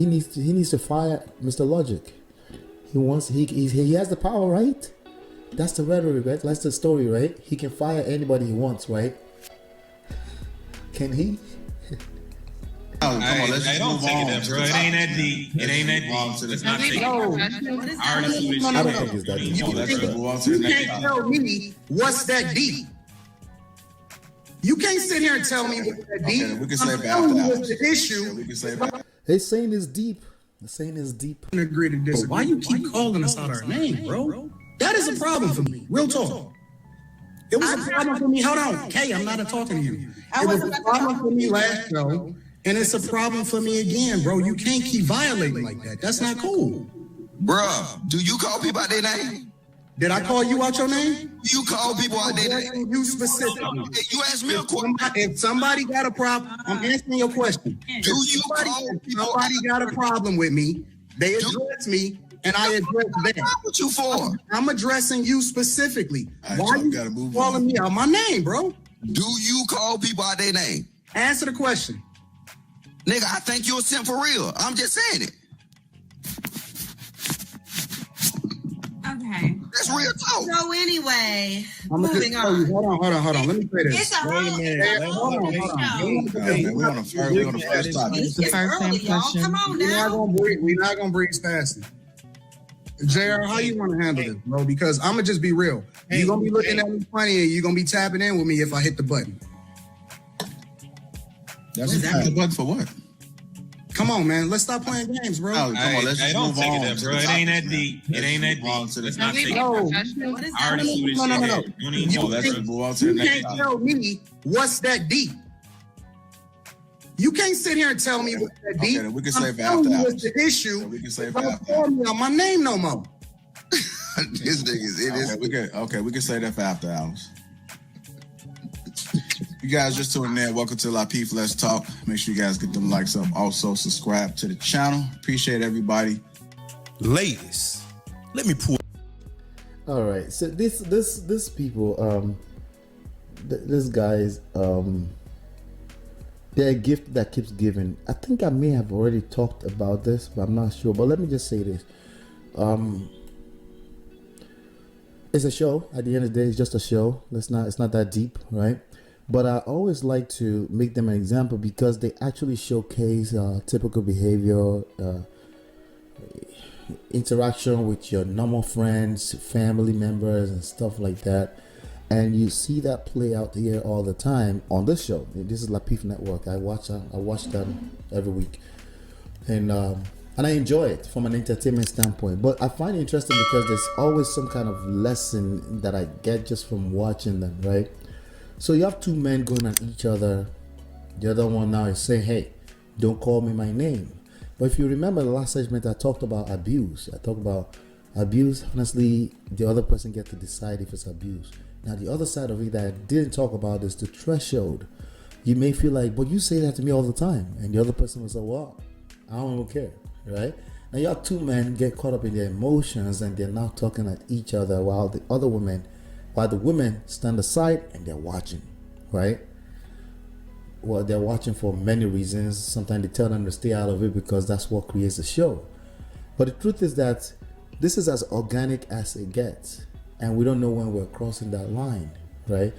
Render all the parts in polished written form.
he needs to fire Mr. Logic. He has the power, right? That's the rhetoric, right? That's the story, right? He can fire anybody he wants, right? Can he? Oh, come on, let's I don't move take on. it that, bro. It ain't that deep. It ain't that deep. Let's not take it. I already see what I don't think it's that deep. Come on, let's move on to the You next can't topic. tell me what's that deep. You can't sit here and tell me what's that deep. Okay, we can say I'm that telling you after what's the issue. We can say that. His saying is deep. The saying is deep. Agree to disagree. Why you keep calling us out our name, bro? That is a problem for me. Real talk. It was a problem for me. Hold on. Kay, I'm not talking to you. It was a problem for me last show, and it's a problem for me again, bro. You can't keep violating like that. That's not cool. Bruh, do you call people out their name? Did I call you out your name? You call people out their name? You specifically. Hey, you asked me a question. If somebody got a problem, I'm answering your question. Do you call people Somebody got a problem with me, they address me, and I address them. What you for? I'm addressing you specifically. All right, Why y'all you gotta move calling on. me out my name, bro? Do you call people out their name? Answer the question. Nigga, I think you're a simp for real. I'm just saying it. Okay. That's real talk. So anyway, I'm gonna moving just tell you. on. Hold on. Let me say this. It's a whole, it's a whole hold on. show. Okay, man, we're on the first topic. It's early, y'all. Come on now. We're not gonna breeze past it. JR, how you want to handle this, bro? Because I'm gonna just be real. You're gonna be looking at me funny, and you're gonna be tapping in with me if I hit the button. That's the button for what? Come on, man. Let's stop playing games, bro. Oh, come on, let's I just don't move take on it that, to bro. the It ain't that topic, deep. man. It ain't that Let's move on deep. to the Let's next not take it. No. What is I already see what No. Don't even Come on, let's bro. move on to the You next can't topic. tell me what's that deep. You can't sit here and tell me what's that deep. Okay, then we can say I'm for telling after you hours. what's the issue. Yeah, we can say for Don't after call me on my name no more. This nigga's in his. We can say that for after hours. You guys just tuning in. Welcome to LAPEEF. Let's talk. Make sure you guys get them likes up. Also, subscribe to the channel. Appreciate everybody. Ladies, let me pull. All right. So this people this guy's they're a gift that keeps giving. I think I may have already talked about this, but I'm not sure. But let me just say this. It's a show. At the end of the day, it's just a show. It's not that deep, right? But I always like to make them an example because they actually showcase typical behavior, interaction with your normal friends, family members, and stuff like that. And you see that play out here all the time on this show. This is LAPEEF Network. I watch them every week, and I enjoy it from an entertainment standpoint. But I find it interesting because there's always some kind of lesson that I get just from watching them, right? So you have two men going at each other. The other one now is saying, hey, don't call me my name. But if you remember the last segment, I talked about abuse. I talked about abuse. Honestly, the other person gets to decide if it's abuse. Now, the other side of it that I didn't talk about is the threshold. You may feel like, but you say that to me all the time. And the other person will say, well, I don't even care, right? Now, you have two men get caught up in their emotions and they're now talking at each other while the women stand aside and they're watching, right? Well, they're watching for many reasons. Sometimes they tell them to stay out of it because that's what creates the show. But the truth is that this is as organic as it gets. And we don't know when we're crossing that line, right?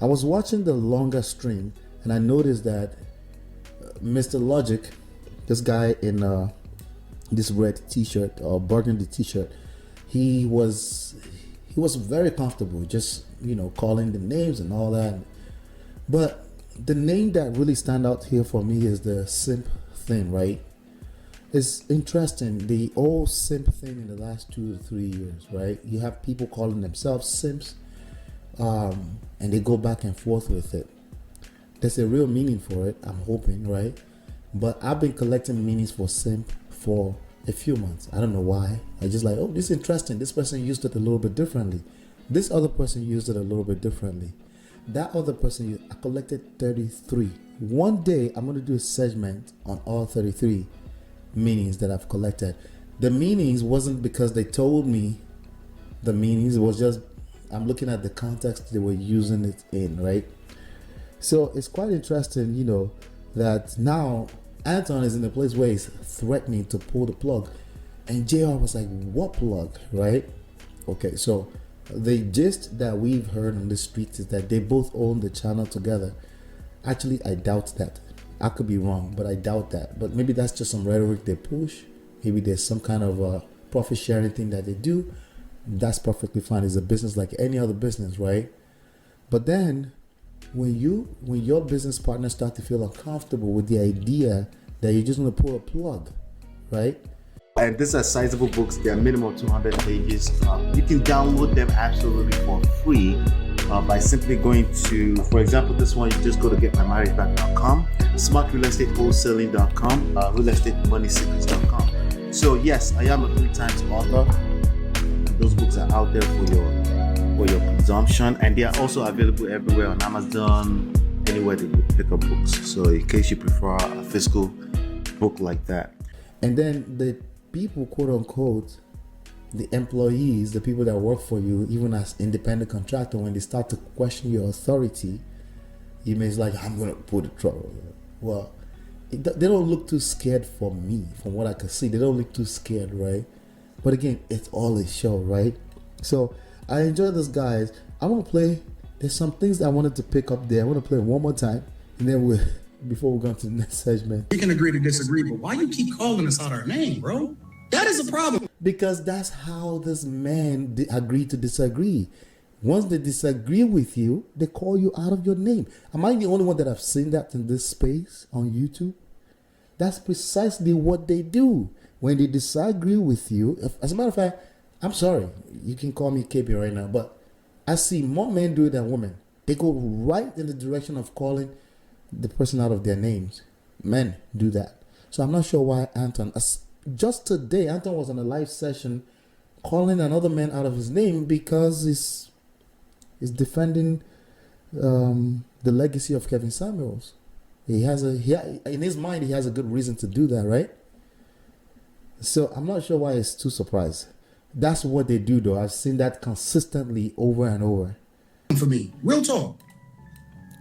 I was watching the longer stream and I noticed that Mr. Logic, this guy in this red t-shirt or burgundy t-shirt, he was very comfortable just, calling the names and all that. But the name that really stand out here for me is the simp thing, right? It's interesting, the old simp thing in the last 2 to 3 years, right? You have people calling themselves simps, and they go back and forth with it. There's a real meaning for it, I'm hoping, right? But I've been collecting meanings for simp for a few months. I don't know why. I just like, oh, this is interesting. This person used it a little bit differently. This other person used it a little bit differently. That other person, I collected 33. One day, I'm going to do a segment on all 33 meanings that I've collected. The meanings wasn't because they told me the meanings. It was just, I'm looking at the context they were using it in, right? So it's quite interesting, that now Anton is in a place where he's threatening to pull the plug. And JR was like, what plug, right? Okay, so the gist that we've heard on the streets is that they both own the channel together. Actually, I doubt that. I could be wrong, but I doubt that. But maybe that's just some rhetoric they push. Maybe there's some kind of profit sharing thing that they do. That's perfectly fine. It's a business like any other business, right? But then when your business partners start to feel uncomfortable with the idea that you're just going to pull a plug, right? And these are sizable books. They're minimum 200 pages. You can download them absolutely for free by simply going to, for example, this one, you just go to getmymarriageback.com, smartrealestatewholesaling.com, realestatemoneysecrets.com. So yes, I am a 3 times author. Those books are out there for your consumption, and they are also available everywhere on Amazon, anywhere that you pick up books. So in case you prefer a physical book like that. And then the people, quote unquote, the employees, the people that work for you, even as independent contractor, when they start to question your authority, you may be like, I'm gonna put the trouble. Well, they don't look too scared for me, from what I can see. They don't look too scared, right? But again, it's all a show, right? So I enjoy this, guys. I want to play. There's some things that I wanted to pick up there. I want to play it one more time, and then before we go to the next segment. We can agree to disagree, but why you keep calling us out our name, bro? That is a problem. Because that's how this man agreed to disagree. Once they disagree with you, they call you out of your name. Am I the only one that have seen that in this space on YouTube? That's precisely what they do. When they disagree with you, as a matter of fact, I'm sorry, you can call me KP right now, but I see more men do it than women. They go right in the direction of calling the person out of their names. Men do that. So I'm not sure why Anton, just today, Anton was on a live session calling another man out of his name because he's defending the legacy of Kevin Samuels. In his mind, he has a good reason to do that, right? So I'm not sure why he's too surprised. That's what they do, though. I've seen that consistently over and over. For me, real talk.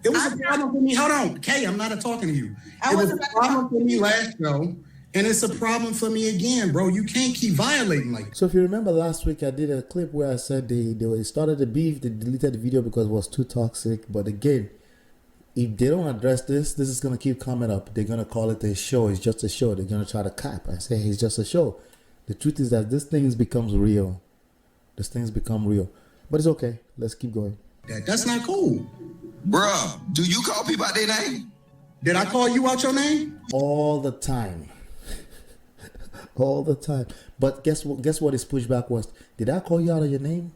It was a problem for me. Hold on, Kay, I'm not talking to you. It was a problem for me last show, and it's a problem for me again, bro. You can't keep violating like that. So if you remember last week, I did a clip where I said they started the beef, they deleted the video because it was too toxic. But again, if they don't address this is going to keep coming up. They're going to call it a show. It's just a show. They're going to try to cap and say, hey, it's just a show. The truth is that this thing becomes real. This thing's become real. But it's okay. Let's keep going. That's not cool. Bruh, do you call people out their name? Did I call you out your name? All the time. All the time. But guess what his pushback was? Did I call you out of your name?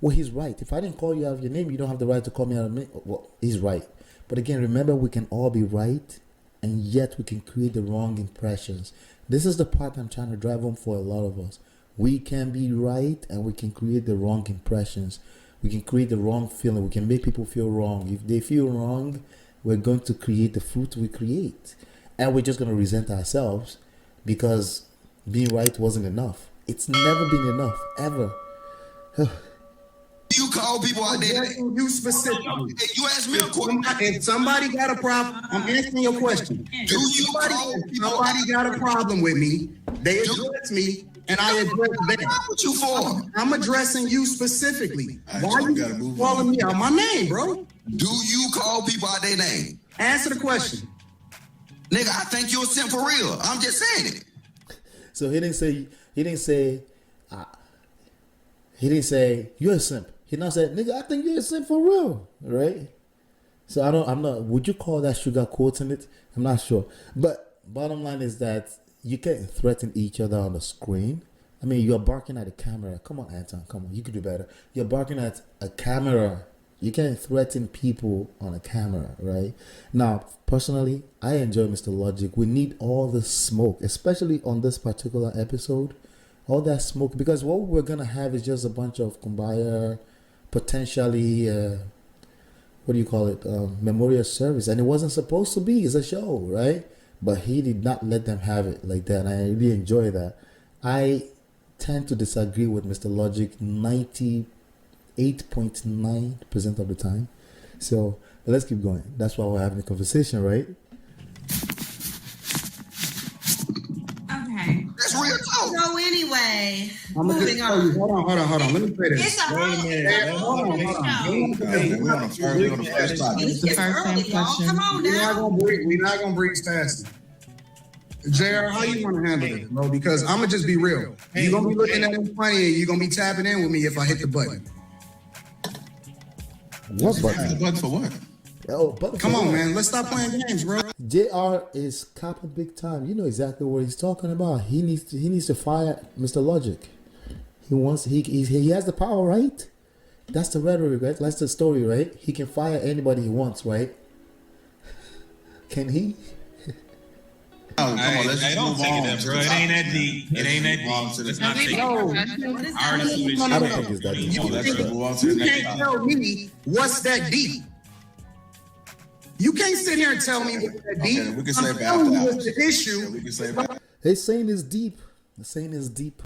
Well, he's right. If I didn't call you out of your name, you don't have the right to call me out of me. Well, he's right. But again, remember, we can all be right, and yet we can create the wrong impressions. This is the part I'm trying to drive home for a lot of us. We can be right, and we can create the wrong impressions. We can create the wrong feeling. We can make people feel wrong. If they feel wrong, we're going to create the fruit we create. And we're just going to resent ourselves because being right wasn't enough. It's never been enough, ever. You call people out there. You specifically. You asked me a question. If somebody got a problem, I'm answering your question. Do you call people? Somebody got a problem with me. They address me, and I address them. What you for? I'm addressing you specifically. Right, Why so we gotta you move calling on. me out my name, bro? Do you call people out their name? Answer the question. Nigga, I think you're a simp for real. I'm just saying it. So he didn't say you're a simp. He now said, nigga, I think you're a simp for real, right? So I'm not, would you call that sugar quoting it? I'm not sure. But bottom line is that you can't threaten each other on the screen. I mean, you're barking at a camera. Come on, Anton, come on, you could do better. You're barking at a camera. You can't threaten people on a camera, right? Now, personally, I enjoy Mr. Logic. We need all the smoke, especially on this particular episode. All that smoke, because what we're going to have is just a bunch of kumbaya, potentially, memorial service. And it wasn't supposed to be. It's a show, right? But he did not let them have it like that. And I really enjoy that. I tend to disagree with Mr. Logic 98.9% of the time. So let's keep going. That's why we're having a conversation, right? That's real talk. So anyway, I'm gonna just moving tell you. on. Hold on. Let me say this. It's a whole Hold on. We on the first topic. It's early, y'all. Come on now. We're not gonna breeze past it. JR, how you want to handle it, bro? Because I'm gonna just be real. You're gonna be looking at me funny, and you're gonna be tapping in with me if I hit the button. What The button? button for what? Oh, button. Come for on, what? man. Let's stop playing games, bro. JR is copping big time. You know exactly what he's talking about. He needs to fire Mr. Logic. He has the power, right? That's the rhetoric, right? That's the story, right? He can fire anybody he wants, right? Can he? Oh, come on, let's Hey, just don't move take on. it there, bro. It ain't that deep. It ain't that deep. Let's not take it. What is I already see what I you're don't saying. think it's that You deep. know, Let's that's just move on to the You next can't topic. tell me what's that deep. You can't sit here and tell me what's that deep. Okay, we can say I'm it telling after you hours. what's the issue. We can say it. His saying is deep. The saying is deep.